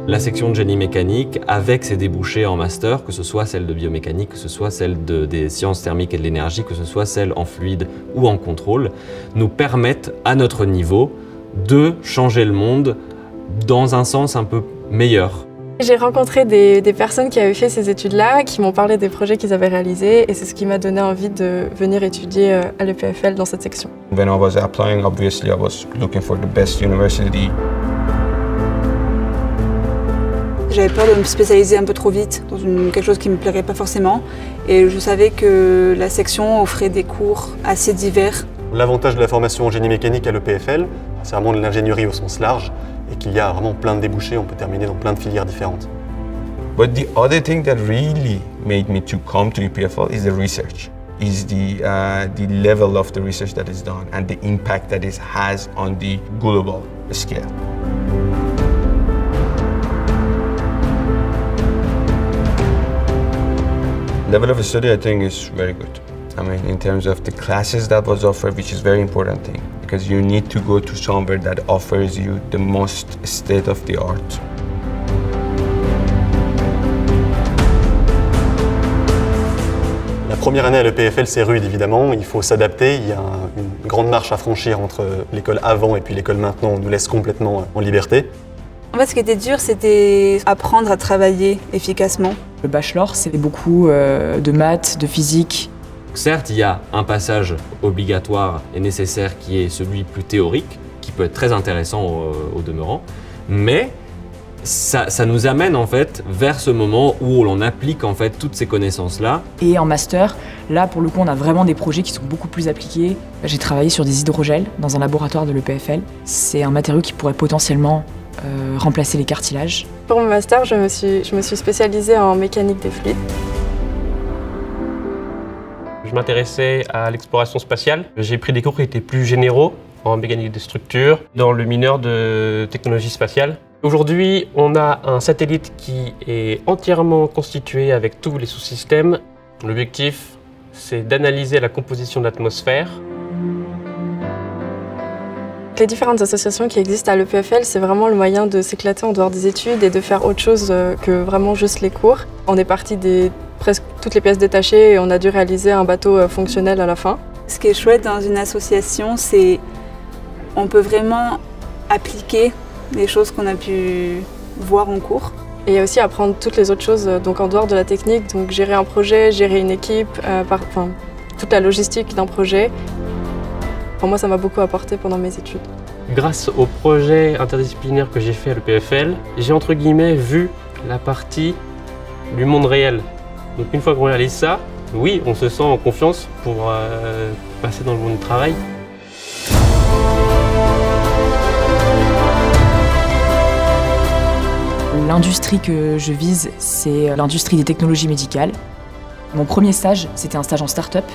La section de génie mécanique, avec ses débouchés en master, que ce soit celle de biomécanique, que ce soit celle des sciences thermiques et de l'énergie, que ce soit celle en fluide ou en contrôle, nous permettent à notre niveau de changer le monde dans un sens un peu meilleur. J'ai rencontré des personnes qui avaient fait ces études-là, qui m'ont parlé des projets qu'ils avaient réalisés et c'est ce qui m'a donné envie de venir étudier à l'EPFL dans cette section. When I was applying, obviously I was looking for the best university. J'avais peur de me spécialiser un peu trop vite dans quelque chose qui ne me plairait pas forcément et je savais que la section offrait des cours assez divers. L'avantage de la formation en génie mécanique à l'EPFL, c'est vraiment de l'ingénierie au sens large et qu'il y a vraiment plein de débouchés, on peut terminer dans plein de filières différentes. But the other thing that really made me to come to EPFL is the research, is the level of the research that is done and the impact that it has on the global scale. Level of study, I think, is very good. I mean, in terms of the classes that was offered, which is very important thing, because you need to go to somewhere that offers you the most state of the art. La première année à l'EPFL, c'est rude, évidemment. Il faut s'adapter. Il y a une grande marche à franchir entre l'école avant et puis l'école maintenant. On nous laisse complètement en liberté. En fait, ce qui était dur, c'était apprendre à travailler efficacement. Le bachelor, c'est beaucoup de maths, de physique. Certes, il y a un passage obligatoire et nécessaire qui est celui plus théorique, qui peut être très intéressant au demeurant, mais ça nous amène en fait vers ce moment où l'on applique en fait toutes ces connaissances-là. Et en master, là pour le coup, on a vraiment des projets qui sont beaucoup plus appliqués. J'ai travaillé sur des hydrogels dans un laboratoire de l'EPFL. C'est un matériau qui pourrait potentiellement remplacer les cartilages. Pour mon master, je me suis spécialisée en mécanique des fluides. Je m'intéressais à l'exploration spatiale. J'ai pris des cours qui étaient plus généraux en mécanique des structures, dans le mineur de technologie spatiale. Aujourd'hui, on a un satellite qui est entièrement constitué avec tous les sous-systèmes. L'objectif, c'est d'analyser la composition de l'atmosphère. Les différentes associations qui existent à l'EPFL, c'est vraiment le moyen de s'éclater en dehors des études et de faire autre chose que vraiment juste les cours. On est parti des presque toutes les pièces détachées et on a dû réaliser un bateau fonctionnel à la fin. Ce qui est chouette dans une association, c'est qu'on peut vraiment appliquer les choses qu'on a pu voir en cours. Et il y a aussi apprendre toutes les autres choses donc en dehors de la technique, donc gérer un projet, gérer une équipe, toute la logistique d'un projet. Pour moi, ça m'a beaucoup apporté pendant mes études. Grâce au projet interdisciplinaire que j'ai fait à l'EPFL, j'ai entre guillemets vu la partie du monde réel. Donc une fois qu'on réalise ça, oui, on se sent en confiance pour passer dans le monde du travail. L'industrie que je vise, c'est l'industrie des technologies médicales. Mon premier stage, c'était un stage en start-up.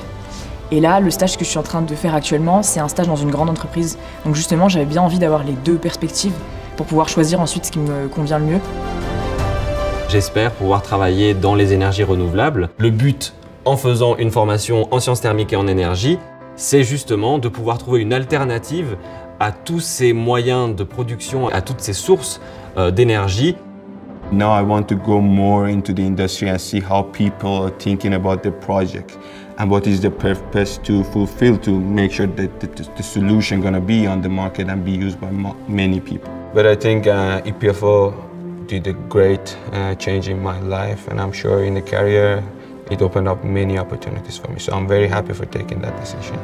Et là, le stage que je suis en train de faire actuellement, c'est un stage dans une grande entreprise. Donc justement, j'avais bien envie d'avoir les deux perspectives pour pouvoir choisir ensuite ce qui me convient le mieux. J'espère pouvoir travailler dans les énergies renouvelables. Le but, en faisant une formation en sciences thermiques et en énergie, c'est justement de pouvoir trouver une alternative à tous ces moyens de production, à toutes ces sources d'énergie. Now I want to go more into the industry and see how people are thinking about the project and what is the purpose to fulfill to make sure that the solution going to be on the market and be used by many people. But I think EPFL did a great change in my life, and I'm sure in the career it opened up many opportunities for me. So I'm very happy for taking that decision.